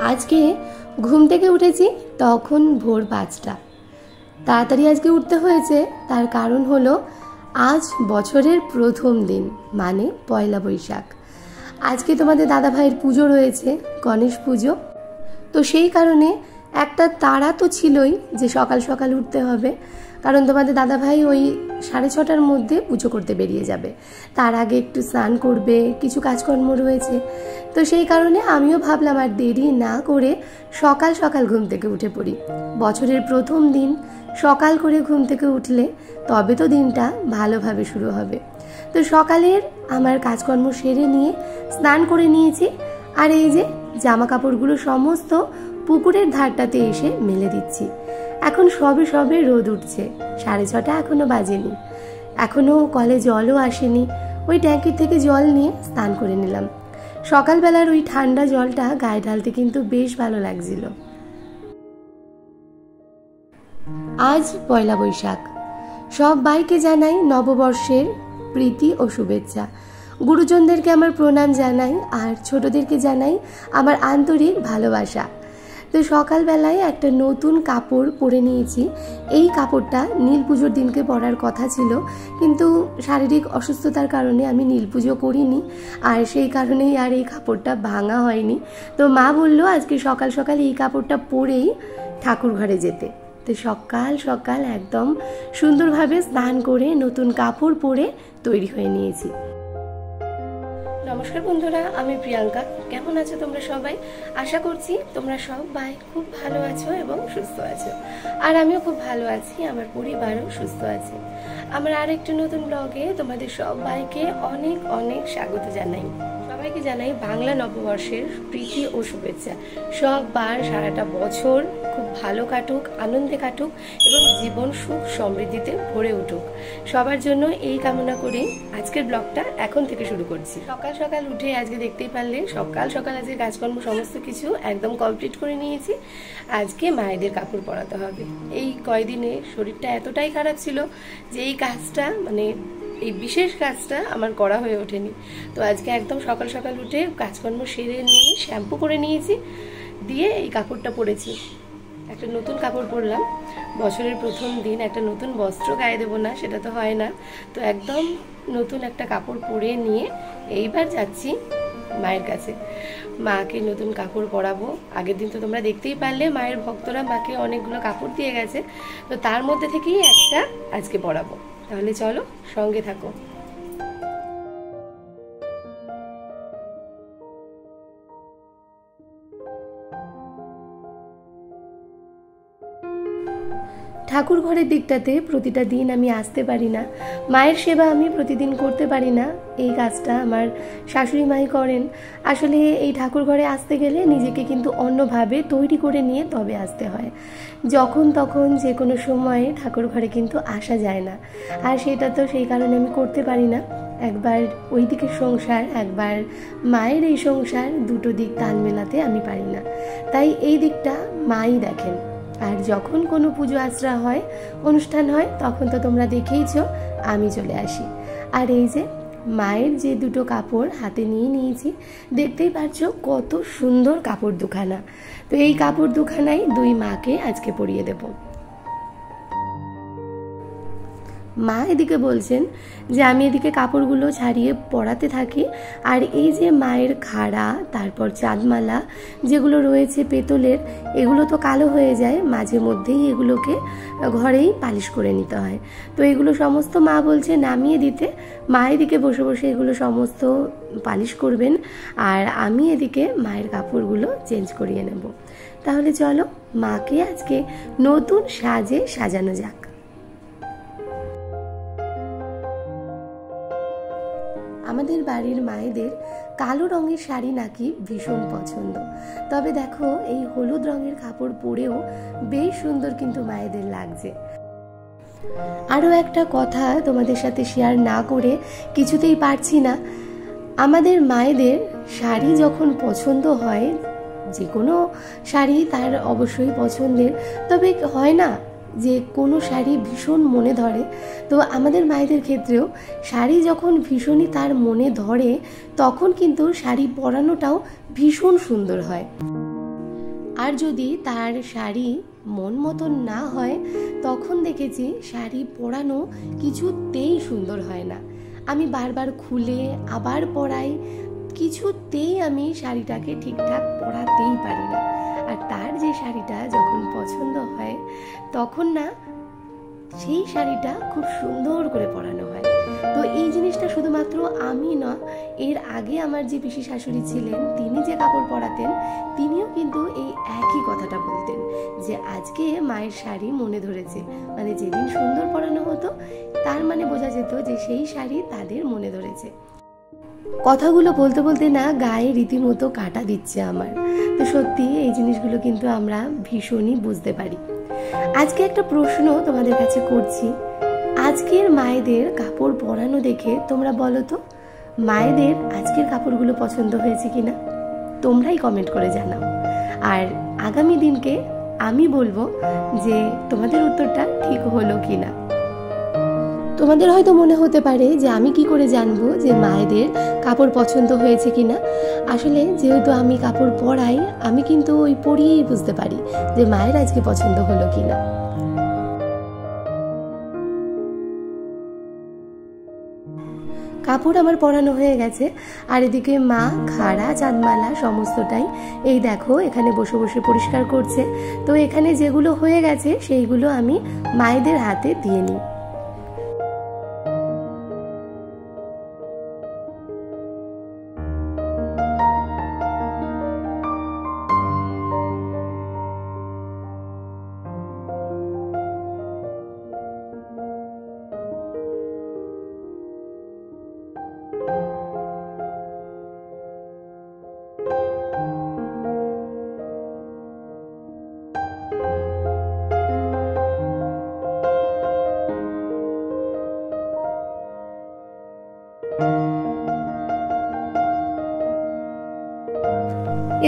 আজকে ঘুম থেকে উঠেছি তখন ভোর ৫টা। তাড়াতাড়ি আজকে উঠতে হয়েছে, তার কারণ হলো আজ বছরের প্রথম দিন, মানে পয়লা বৈশাখ। আজকে তোমাদের দাদা ভাইয়ের পুজো রয়েছে, গণেশ পুজো। তো সেই কারণে একটা তাড়া তো ছিলই যে সকাল সকাল উঠতে হবে, কারণ তোমাদের দাদা ভাই ওই 6:30টার মধ্যে পুজো করতে বেরিয়ে যাবে। তার আগে একটু স্নান করবে, কিছু কাজকর্ম রয়েছে। তো সেই কারণে আমিও ভাবলাম আর দেরি না করে সকাল সকাল ঘুম থেকে উঠে পড়ি। বছরের প্রথম দিন সকাল করে ঘুম থেকে উঠলে তবে তো দিনটা ভালোভাবে শুরু হবে। তো সকালের আমার কাজকর্ম সেরে নিয়ে স্নান করে নিয়েছি, আর এই যে জামা কাপড়গুলো সমস্ত পুকুরের ধারটাতে এসে মেলে দিচ্ছি। এখন সবে সবে রোদ উঠছে, 6:30 এখনো বাজেনি, এখনো কলে জলও আসেনি। ওই ট্যাঙ্কির থেকে জল নিয়ে স্নান করে নিলাম। সকালবেলার ওই ঠান্ডা জলটা গায়ে ঢালতে কিন্তু বেশ ভালো লাগছিল। আজ পয়লা বৈশাখ। সব ভাইকে জানাই নববর্ষের প্রীতি ও শুভেচ্ছা। গুরুজনদেরকে আমার প্রণাম জানাই, আর ছোটদেরকে জানাই আমার আন্তরিক ভালোবাসা। তো সকালবেলায় একটা নতুন কাপড় পরে নিয়েছি। এই কাপড়টা নীল পুজোর দিনকে পরার কথা ছিল, কিন্তু শারীরিক অসুস্থতার কারণে আমি নীল পুজো করিনি, আর সেই কারণেই আর এই কাপড়টা ভাঙা হয়নি। তো মা বললো আজকে সকাল সকাল এই কাপড়টা পরেই ঠাকুর ঘরে যেতে। তো সকাল সকাল একদম সুন্দরভাবে স্নান করে নতুন কাপড় পরে তৈরি হয়ে নিয়েছি। নমস্কার বন্ধুরা, আমি প্রিয়াঙ্কা। কেমন আছো তোমরা সবাই? আশা করছি তোমরা সবাই খুব ভালো আছো এবং সুস্থ আছো, আর আমিও খুব ভালো আছি, আমার পরিবারও সুস্থ আছে। আমার আরেকটি নতুন ব্লগে তোমাদের সবাইকে অনেক অনেক স্বাগত জানাই। সবাইকে জানাই বাংলা নববর্ষের প্রীতি ও শুভেচ্ছা। সবার সারাটা বছর খুব ভালো কাটুক, আনন্দে কাটুক এবং জীবন সুখ সমৃদ্ধিতে ভরে উঠুক। সবার জন্য এই কামনা করেই আজকের ব্লগটা এখন থেকে শুরু করছি। সকাল সকাল উঠে আজকে দেখতেই পারলে সকাল সকাল আজকে কাজকর্ম সমস্ত কিছু একদম কমপ্লিট করে নিয়েছি। আজকে মায়েদের কাপড় পরাতে হবে। এই কয়দিনে শরীরটা এতটাই খারাপ ছিল যে এই কাজটা, মানে এই বিশেষ কাজটা আমার করা হয়ে ওঠেনি। তো আজকে একদম সকাল সকাল উঠে কাজকর্ম সেরে নিয়ে শ্যাম্পু করে নিয়েছি, দিয়ে এই কাপড়টা পরেছি। একটা নতুন কাপড় পরলাম, বছরের প্রথম দিন একটা নতুন বস্ত্র গায়ে দেবো না, সেটা তো হয় না। তো একদম নতুন একটা কাপড় পরে নিয়ে এইবার যাচ্ছি মায়ের কাছে। মাকে নতুন কাপড় পরাবো। আগের দিন তো তোমরা দেখতেই পারলে মায়ের ভক্তরা মাকে অনেকগুলো কাপড় দিয়ে গেছে, তো তার মধ্যে থেকেই একটা আজকে পরাবো। তাহলে চলো সঙ্গে থাকো। ঠাকুর ঘরের দিকটাতে প্রতিটা দিন আমি আসতে পারি না, মায়ের সেবা আমি প্রতিদিন করতে পারি না। এই কাজটা আমার শাশুড়ি মাই করেন। আসলে এই ঠাকুর ঘরে আসতে গেলে নিজেকে কিন্তু অন্যভাবে তৈরি করে নিয়ে তবে আসতে হয়। যখন তখন যে কোনো সময়ে ঠাকুর ঘরে কিন্তু আসা যায় না, আর সেটা তো সেই কারণে আমি করতে পারি না। একবার ওই দিকের সংসার, একবার মায়ের এই সংসার, দুটো দিক তাল মেলাতে আমি পারি না। তাই এই দিকটা মাই দেখেন। আর যখন কোনো পুজো আশ্রা হয়, অনুষ্ঠান হয়, তখন তো তোমরা দেখেইছো আমি চলে আসি। আর এই যে মায়ের যে দুটো কাপড় হাতে নিয়ে নিয়েছি, দেখতেই পারছো কত সুন্দর কাপড় দুখানা। তো এই কাপড় দুখানাই দুই মাকে আজকে পরিয়ে দেব। মা এদিকে বলছেন যে আমি এদিকে কাপড়গুলো ছাড়িয়ে পরাতে থাকি, আর এই যে মায়ের খাড়া, তারপর চাঁদমালা যেগুলো রয়েছে পেতলের, এগুলো তো কালো হয়ে যায়, মাঝে মধ্যেই এগুলোকে ঘরেই পালিশ করে নিতে হয়। তো এগুলো সমস্ত মা বলছে নামিয়ে দিতে। মা এদিকে বসে বসে এগুলো সমস্ত পালিশ করবেন, আর আমি এদিকে মায়ের কাপড়গুলো চেঞ্জ করিয়ে নেব। তাহলে চলো মাকে আজকে নতুন সাজে সাজানো যাক। আমাদের বাড়ির মায়েদের কালো রঙের শাড়ি নাকি ভীষণ পছন্দ। তবে দেখো এই হলুদ রঙের কাপড় পরেও বেশ সুন্দর কিন্তু মায়েদের লাগছে। আরও একটা কথা তোমাদের সাথে শেয়ার না করে কিছুতেই পারছি না। আমাদের মায়েদের শাড়ি যখন পছন্দ হয়, যে কোনো শাড়ি তার অবশ্যই পছন্দের, তবে হয় না যে কোনো শাড়ি ভীষণ মনে ধরে। তো আমাদের মায়েদের ক্ষেত্রেও শাড়ি যখন ভীষণই তার মনে ধরে, তখন কিন্তু শাড়ি পরানোটাও ভীষণ সুন্দর হয়। আর যদি তার শাড়ি মন মতন না হয় তখন দেখেছি শাড়ি পরানো কিছুতেই সুন্দর হয় না। আমি বারবার খুলে আবার পরাই, কিছুতেই আমি শাড়িটাকে ঠিকঠাক পরাতেই পারি না। আর তার যে শাড়িটা যখন পছন্দ হয় তখন না সেই শাড়িটা খুব সুন্দর করে পরানো হয়। তো এই জিনিসটা শুধুমাত্র আমি না, এর আগে আমার যে পিসি শাশুড়ি ছিলেন তিনি যে কাপড় পরাতেন তিনিও কিন্তু এই একই কথাটা বলতেন যে আজকে মায়ের শাড়ি মনে ধরেছে, মানে যেদিন সুন্দর পরানো হতো তার মানে বোঝা যেত যে সেই শাড়ি তাদের মনে ধরেছে। কথাগুলো বলতে বলতে না গায়ে রীতিমতো কাটা দিচ্ছে আমার। তো সত্যি এই জিনিসগুলো কিন্তু আমরা ভীষণই বুঝতে পারি। আজকে একটা প্রশ্ন তোমাদের কাছে করছি, আজকের মায়েদের কাপড় পরানো দেখে তোমরা বলো তো মায়েদের আজকের কাপড়গুলো পছন্দ হয়েছে কিনা, তোমরাই কমেন্ট করে জানাও। আর আগামী দিনকে আমি বলবো যে তোমাদের উত্তরটা ঠিক হলো কিনা। তোমাদের হয়তো মনে হতে পারে যে আমি কি করে জানবো যে মায়েদের কাপড় পছন্দ হয়েছে কিনা। আসলে যেহেতু আমি কাপড় পরাই, আমি কিন্তু ওই পরিয়েই বুঝতে পারি যে মায়ের আজকে পছন্দ হলো কিনা। কাপড় আমার পরানো হয়ে গেছে, আর এদিকে মা খাড়া চাঁদমালা সমস্তটাই এই দেখো এখানে বসে বসে পরিষ্কার করছে। তো এখানে যেগুলো হয়ে গেছে সেইগুলো আমি মায়েদের হাতে দিয়ে নিই।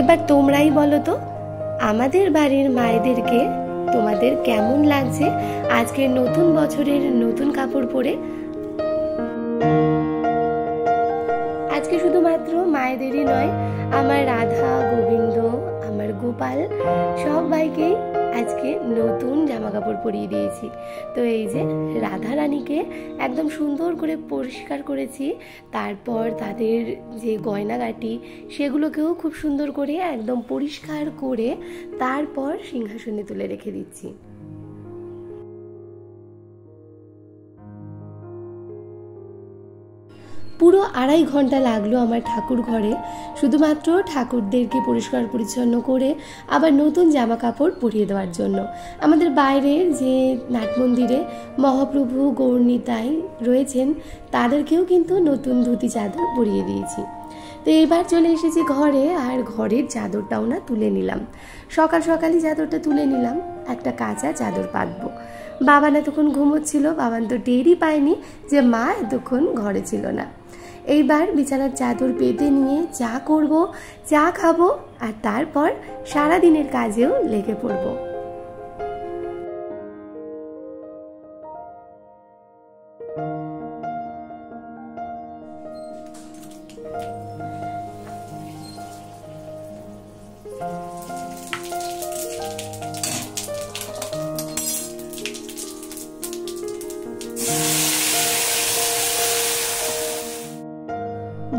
এবার তোমরাই বলো তো আমাদের বাড়ির মায়েদেরকে তোমাদের কেমন লাগছে আজকের নতুন বছরের নতুন কাপড় পরে। আজকে শুধুমাত্র মায়েদেরই নয়, আমার রাধা গোবিন্দ আমার গোপাল সবাইকেই আজকে নতুন জামা কাপড় পরিয়ে দিয়েছি। তো এই যে রাধা রানীকে একদম সুন্দর করে পরিষ্কার করেছি, তারপর তাদের যে গয়নাগাটি সেগুলোকেও খুব সুন্দর করে একদম পরিষ্কার করে তারপর সিংহাসনে তুলে রেখে দিচ্ছি। পুরো 2.5 ঘন্টা লাগলো আমার ঠাকুর ঘরে, শুধুমাত্র ঠাকুরদেরকে পরিষ্কার পরিচ্ছন্ন করে আবার নতুন জামা কাপড় পরিয়ে দেওয়ার জন্য। আমাদের বাইরের যে নাট মন্দিরে মহাপ্রভু গৌরনিতাই রয়েছেন তাদেরকেও কিন্তু নতুন ধুতি চাদর পরিয়ে দিয়েছি। তো এবার চলে এসেছি ঘরে, আর ঘরের চাদরটাও না তুলে নিলাম। সকাল সকালই চাদরটা তুলে নিলাম, একটা কাঁচা চাদর পাতবো। বাবান এতক্ষণ ঘুমোচ্ছিল, বাবান তো টেরই পায়নি যে মা এতক্ষণ ঘরে ছিল না। এইবার বিছানার চাদর পেতে নিয়ে চা করব, চা খাবো, আর তারপর সারাদিনের কাজেও লেগে পড়বো।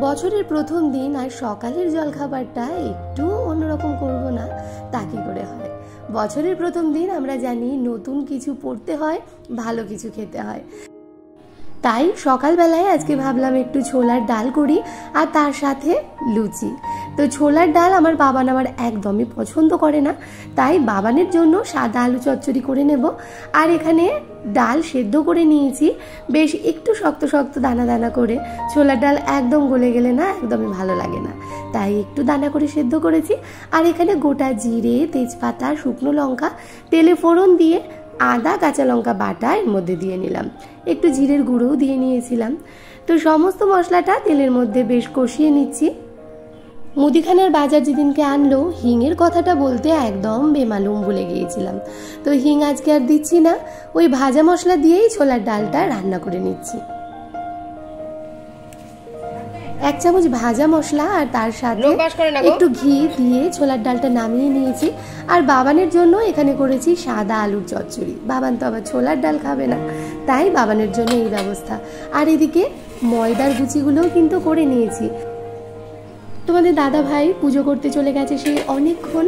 বছরের প্রথম দিন আর সকালের জলখাবারটা একটু অন্যরকম করব না তা কি করে হয়। বছরের প্রথম দিন আমরা জানি নতুন কিছু পড়তে হয়, ভালো কিছু খেতে হয়, তাই সকালবেলায় আজকে ভাবলাম একটু ছোলার ডাল করি আর তার সাথে লুচি। তো ছোলার ডাল আমার বাবান আমার একদমই পছন্দ করে না, তাই বাবানের জন্য সাদা আলু চচ্চড়ি করে নেব। আর এখানে ডাল সেদ্ধ করে নিয়েছি, বেশ একটু শক্ত শক্ত দানা দানা করে। ছোলার ডাল একদম গলে গেলে না একদমই ভালো লাগে না, তাই একটু দানা করে সেদ্ধ করেছি। আর এখানে গোটা জিরে, তেজপাতা, শুকনো লঙ্কা তেলে ফোড়ন দিয়ে আদা কাঁচা লঙ্কা বাটা এর মধ্যে দিয়ে নিলাম, একটু জিরের গুঁড়োও দিয়ে নিয়েছিলাম। তো সমস্ত মশলাটা তেলের মধ্যে বেশ কষিয়ে নিচ্ছি। মুদিখানার বাজার যেদিনকে আনলো হিঙের কথাটা বলতে একদম বেমালুম ভুলে গিয়েছিলাম। তো হিং আজকে আর দিচ্ছি না, ওই ভাজা মশলা দিয়েই ছোলার ডালটা রান্না করে নিচ্ছি। 1 চামচ ভাজা মশলা আর তার সাথে একটু ঘি দিয়ে ছোলার ডালটা নামিয়ে নিয়েছি। আর বাবানের জন্য এখানে করেছি সাদা আলুর চচ্চড়ি। বাবান তো আবার ছোলার ডাল খাবে না, তাই বাবানের জন্য এই ব্যবস্থা। আর এদিকে ময়দার গুচিগুলোও কিন্তু করে নিয়েছি। তোমাদের দাদা ভাই পুজো করতে চলে গেছে সেই অনেকক্ষণ,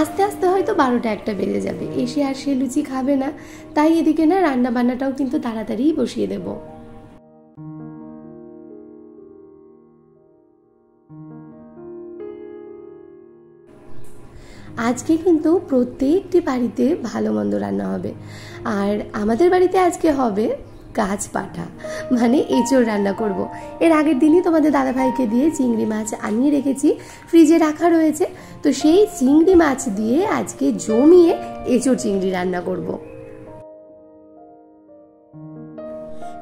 আস্তে আস্তে হয়তো 12টা 1টা বেজে যাবে। এসে আর সে লুচি খাবে না, তাই এদিকে না রান্না বান্নাটাও কিন্তু তাড়াতাড়ি বসিয়ে দেব। আজকে কিন্তু প্রত্যেকটি বাড়িতে ভালো মন্দ রান্না হবে। আর আমাদের বাড়িতে আজকে হবে গাছ পাঠা, মানে এঁচোড় রান্না করব। এর আগের দিনই তোমাদের দাদাভাইকে দিয়ে চিংড়ি মাছ আনিয়ে রেখেছি, ফ্রিজে রাখা রয়েছে। তো সেই চিংড়ি মাছ দিয়ে আজকে জমিয়ে এঁচোড় চিংড়ি রান্না করব।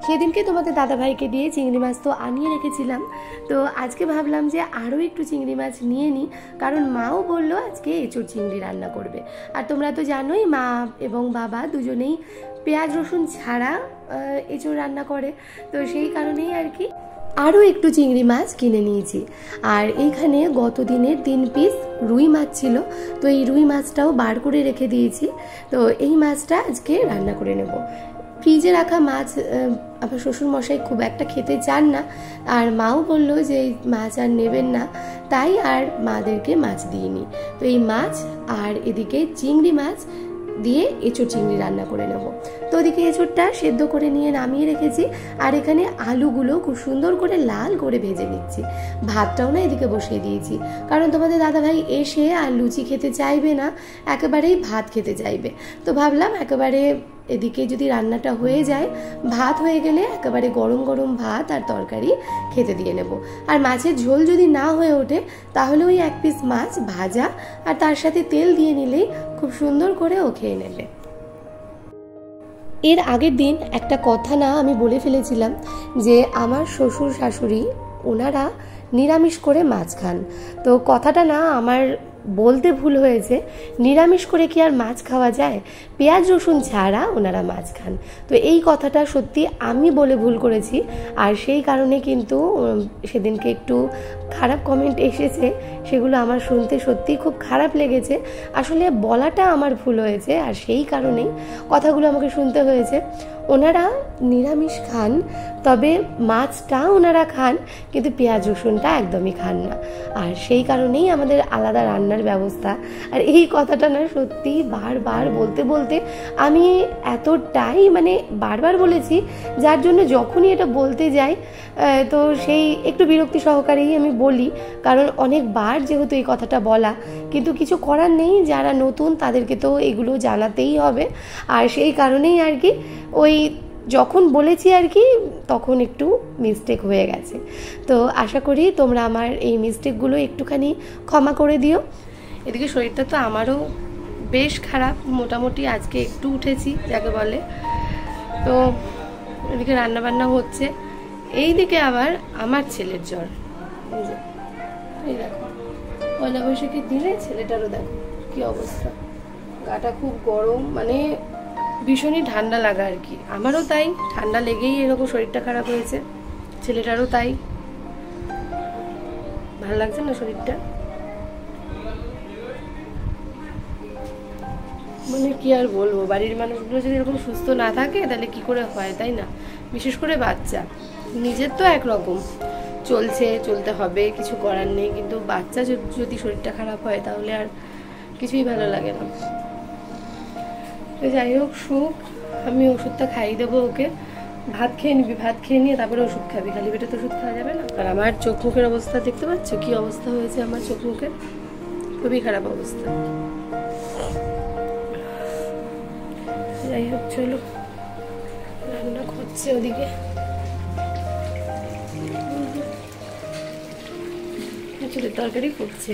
সেদিনকে তোমাদের দাদাভাইকে দিয়ে চিংড়ি মাছ তো আনিয়ে রেখেছিলাম, তো আজকে ভাবলাম যে আরও একটু চিংড়ি মাছ নিয়ে নিই, কারণ মাও বললো আজকে এঁচোড় চিংড়ি রান্না করবে। আর তোমরা তো জানোই মা এবং বাবা দুজনেই পেঁয়াজ রসুন ছাড়া এঁচোড় রান্না করে, তো সেই কারণেই আর কি আরও একটু চিংড়ি মাছ কিনে নিয়েছি। আর এইখানে গত দিনের 3 পিস রুই মাছ ছিল, তো এই রুই মাছটাও বার করে রেখে দিয়েছি। তো এই মাছটা আজকে রান্না করে নেব। ফ্রিজে রাখা মাছ আমার শ্বশুরমশাই খুব একটা খেতে চান না, আর মাও বললো যে এই মাছ আর নেবেন না, তাই আর মাদেরকে মাছ দিইনি। তো এই মাছ আর এদিকে চিংড়ি মাছ দিয়ে এঁচোড় চিংড়ি রান্না করে নেব। তো ওদিকে এঁচোড়টা সেদ্ধ করে নিয়ে নামিয়ে রেখেছি, আর এখানে আলুগুলো খুব সুন্দর করে লাল করে ভেজে নিচ্ছি। ভাতটাও না এদিকে বসিয়ে দিয়েছি, কারণ তোমাদের দাদাভাই এসে আর লুচি খেতে চাইবে না, একেবারেই ভাত খেতে চাইবে। তো ভাবলাম একেবারে এদিকে যদি রান্নাটা হয়ে যায়, ভাত হয়ে গেলে একেবারে গরম গরম ভাত আর তরকারি খেতে দিয়ে নেব। আর মাছের ঝোল যদি না হয়ে ওঠে, তাহলে ওই 1 পিস মাছ ভাজা আর তার সাথে তেল দিয়ে নিলেই খুব সুন্দর করে ও খেয়ে নেবে। এর আগের দিন একটা কথা না আমি বলে ফেলেছিলাম যে আমার শ্বশুর শাশুড়ি ওনারা নিরামিষ করে মাছ খান। তো কথাটা না আমার বলতে ভুল হয়েছে, নিরামিষ করে কি আর মাছ খাওয়া যায়? পেঁয়াজ রসুন ছাড়া ওনারা মাছ খান। তো এই কথাটা সত্যি আমি বলে ভুল করেছি, আর সেই কারণে কিন্তু সেদিনকে একটু খারাপ কমেন্ট এসেছে, সেগুলো আমার শুনতে সত্যি খুব খারাপ লেগেছে। আসলে বলাটা আমার ভুল হয়েছে, আর সেই কারণেই কথাগুলো আমাকে শুনতে হয়েছে। ওনারা নিরামিষ খান, তবে মাছটা ওনারা খান, কিন্তু পেঁয়াজ রসুনটা একদমই খান না, আর সেই কারণেই আমাদের আলাদা রান্নার ব্যবস্থা। আর এই কথাটা না সত্যি বারবার বলতে বলতে আমি এতটাই মানে বারবার বলেছি, যার জন্য যখনই এটা বলতে যাই তো সেই একটু বিরক্তি সহকারেই আমি বলি, কারণ অনেকবার যেহেতু এই কথাটা বলা, কিন্তু কিছু করার নেই, যারা নতুন তাদেরকে তো এগুলো জানাতেই হবে। আর সেই কারণেই আর কি ওই যখন বলেছি আর কি তখন একটু মিস্টেক হয়ে গেছে। তো আশা করি তোমরা আমার এই মিস্টেকগুলো একটুখানি ক্ষমা করে দিও। এদিকে শরীরটা তো আমারও বেশ খারাপ, মোটামুটি আজকে একটু উঠেছি যাকে বলে। তো এদিকে রান্নাবান্না হচ্ছে, এইদিকে আবার আমার ছেলের জ্বর। এই দেখো পয়লা বৈশাখের দিনে ছেলেটারও দেখো কি অবস্থা, গাটা খুব গরম, মানে ভীষণই ঠান্ডা লাগা আর কি। আমারও তাই, ঠান্ডা লেগেই এরকম শরীরটা খারাপ হয়েছে, ছেলেটারও তাই। ভালো লাগছে না শরীরটা, মানে কি আর বলবো, বাড়ির মানুষগুলো যদি এরকম সুস্থ না থাকে তাহলে কি করে হয়, তাই না? বিশেষ করে বাচ্চা, নিজের তো একরকম চলছে, চলতে হবে, কিছু করার নেই, কিন্তু বাচ্চা যদি শরীরটা খারাপ হয় তাহলে আর কিছুই ভালো লাগে না। তো যাই হোক, সুখ, আমি ওষুধটা খাইয়ে দেবো ওকে, ভাত খেয়ে নিবি, ভাত খেয়ে নিয়ে তারপরে ওষুধ খাবি, খালি পেটে তো ওষুধ খাওয়া যাবে না। আর আমার চোখ মুখের অবস্থা দেখতে পাচ্ছ কি অবস্থা হয়েছে আমার চোখ মুখের, খুবই খারাপ অবস্থা। যাই হোক চলো, রান্না করছে ওদিকে, চুলের তরকারি করছে।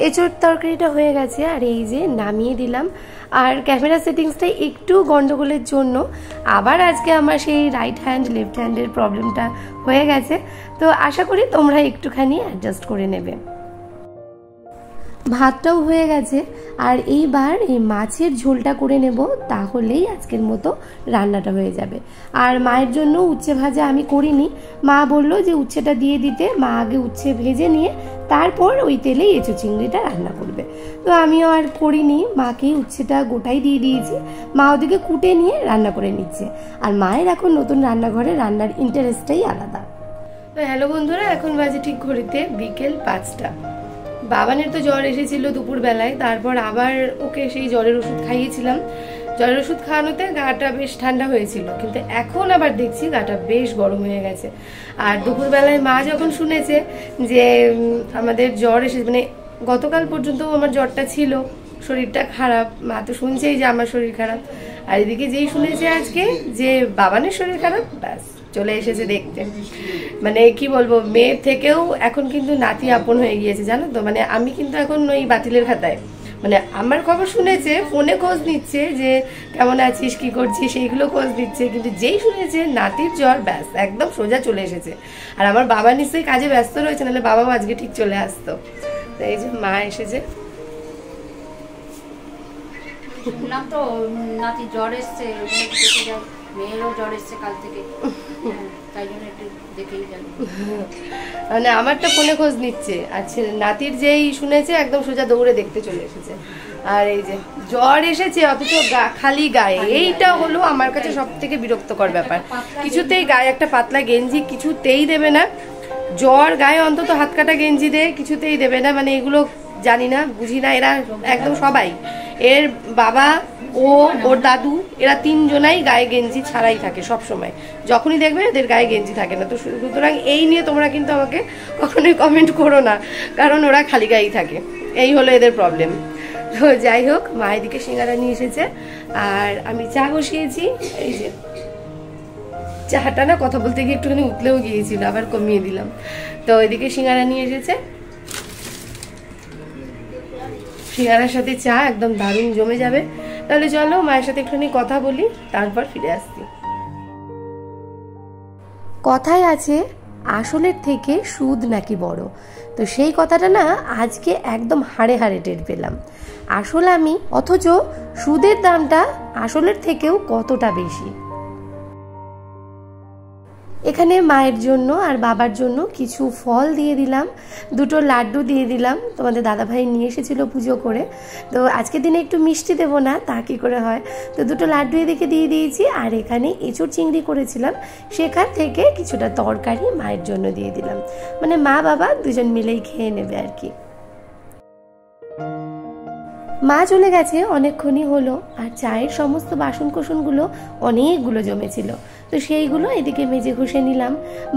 এঁচোড় তরকারিটা হয়ে গেছে, আর এই যে নামিয়ে দিলাম। আর ক্যামেরা সেটিংসটা একটু গন্ডগোলের জন্য আবার আজকে আমার সেই রাইট হ্যান্ড লেফট হ্যান্ডের প্রবলেমটা হয়ে গেছে, তো আশা করি তোমরা একটুখানি অ্যাডজাস্ট করে নেবে। ভাতটাও হয়ে গেছে। আর এইবার এই মাছের ঝোলটা করে নেব, তাহলেই আজকের মতো রান্নাটা হয়ে যাবে। আর মায়ের জন্য উচ্ছে ভাজা আমি করিনি, মা বলল যে উচ্ছেটা দিয়ে দিতে, মা আগে উচ্ছে ভেজে নিয়ে তারপর ওই তেলেই এঁচো চিংড়িটা রান্না করবে। তো আমিও আর করিনি, মাকে উচ্ছেটা গোটাই দিয়ে দিয়েছি, মা ওদিকে কুটে নিয়ে রান্না করে নিচ্ছে। আর মায়ের এখন নতুন রান্নাঘরে রান্নার ইন্টারেস্টটাই আলাদা। তো হ্যালো বন্ধুরা, এখন বাজে ঠিক ঘড়িতে বিকেল 5টা। বাবানের তো জ্বর এসেছিল দুপুরবেলায়, তারপর আবার ওকে সেই জ্বরের ওষুধ খাইয়েছিলাম। জ্বরের ওষুধ খাওয়ানোতে গাটা বেশ ঠান্ডা হয়েছিল, কিন্তু এখন আবার দেখছি গাটা বেশ গরম হয়ে গেছে। আর দুপুরবেলায় মা যখন শুনেছে যে আমাদের জ্বর এসেছে, মানে গতকাল পর্যন্ত আমার জ্বরটা ছিল, শরীরটা খারাপ, মা তো শুনছেই যে আমার শরীর খারাপ। আর এদিকে যেই শুনেছে আজকে যে বাবানের শরীর খারাপ, ব্যাস চলে এসেছে দেখতে। মানে কি বলবো, মেয়ের থেকেও এখন কিন্তু নাতি আপন হয়ে গিয়েছে, জানো তো। মানে আমি কিন্তু এখন ওই বাতিলের খাতায়, মানে আমার খবর শুনেছে, ফোনে খোঁজ নিচ্ছে যে কেমন আছিস, কি করছিস, সেইগুলো খোঁজ নিচ্ছে, কিন্তু যেই শুনেছে নাতির জ্বর, ব্যাস একদম সোজা চলে এসেছে। আর আমার বাবা নিশ্চয়ই কাজে ব্যস্ত রয়েছে, নাহলে বাবাও আজকে ঠিক চলে আসতো। তো এই যে মা এসেছে, শুনলাম তো নাতি জ্বর এসছে, মেয়েরও জ্বর এসছে কাল থেকে, তাই জন্য একটু দেখেই গেল। মানে আমারটা ফোনে খোঁজ নিচ্ছে, আর নাতির যেই শুনেছে একদম সোজা দৌড়ে দেখতে চলে এসেছে। আর এই যে জ্বর এসেছে অথচ খালি গায়ে, এইটা হলো আমার কাছে সব থেকে বিরক্তকর ব্যাপার। কিছুতেই গায়ে একটা পাতলা গেঞ্জি কিছুতেই দেবে না, জ্বর গায়ে অন্তত হাত কাটা গেঞ্জি দেয়, কিছুতেই দেবে না। মানে এগুলো জানি না, বুঝি না, এরা একদম সবাই, এর বাবা, ও, ওর দাদু, এরা তিনজনাই গায়ে গেঞ্জি ছাড়াই থাকে সব সময়। যখনই দেখবে এদের গায়ে গেঞ্জি থাকে না। তো সুতরাং এই নিয়ে তোমরা কিন্তু আমাকে কখনোই কমেন্ট করো না, কারণ ওরা খালি গায়েই থাকে, এই হলো এদের প্রবলেম। তো যাই হোক, মা এদিকে সিঙ্গারা নিয়ে এসেছে আর আমি চা বসিয়েছি। এই যে চাটা না কথা বলতে গিয়ে একটুখানি উতলেও গিয়েছিল, আবার কমিয়ে দিলাম। তো এদিকে সিঙ্গারা নিয়ে এসেছে, সিঙ্গারার সাথে চা একদম দারুণ জমে যাবে। তাহলে চলো মায়ের সাথে একটুখানি কথা বলি, তারপর ফিরে আসছি। কথায় আছে আসলের থেকে সুদ নাকি বড়, তো সেই কথাটা না আজকে একদম হাড়ে হাড়ে টের পেলাম। আসল আমি, অথচ সুদের দামটা আসলের থেকেও কতটা বেশি। এখানে মায়ের জন্য আর বাবার জন্য কিছু ফল দিয়ে দিলাম, দুটো লাড্ডু দিয়ে দিলাম, তোমাদের দাদাভাই নিয়ে এসেছিল পুজো করে। তো আজকের দিনে একটু মিষ্টি দেবো না, তা কী করে হয়, তো দুটো লাড্ডু এদিকে দিয়ে দিয়েছি। আর এখানে এঁচোড় চিংড়ি করেছিলাম, সেখান থেকে কিছুটা তরকারি মায়ের জন্য দিয়ে দিলাম, মানে মা বাবা দুজন মিলেই খেয়ে নেবে আর কি। মা চলে গেছে অনেকক্ষণই হলো, আর চায়ের সমস্ত বাসন কোসনগুলো অনেকগুলো জমেছিল, তো সেইগুলো এদিকে মেজে ঘষে নিলাম।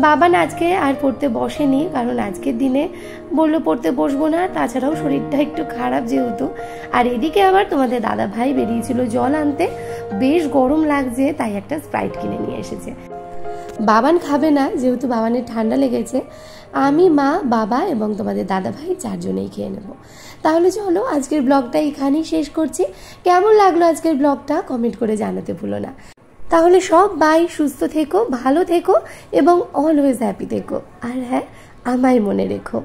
বাবান আজকে আর পড়তে বসেনি, কারণ আজকের দিনে বললো পড়তে বসবো না, তাছাড়াও শরীরটা একটু খারাপ যেহেতু। আর এদিকে আবার তোমাদের দাদা ভাই বেরিয়েছিল জল আনতে, বেশ গরম লাগছে, তাই একটা স্প্রাইট কিনে নিয়ে এসেছে। বাবান খাবে না, যেহেতু বাবানের ঠান্ডা লেগেছে, আমি, মা, বাবা এবং তোমাদের দাদা ভাই চারজনেই খেয়ে নেব। তাহলে চলো আজকের ব্লগটা এখানেই শেষ করছি। কেমন লাগলো আজকের ব্লগটা কমেন্ট করে জানাতে ভুলো না। তাহলে সবাই সুস্থ থেকো, ভালো থেকো এবং অলওয়েজ হ্যাপি থেকো। আর হ্যাঁ, আমায় মনে রেখো।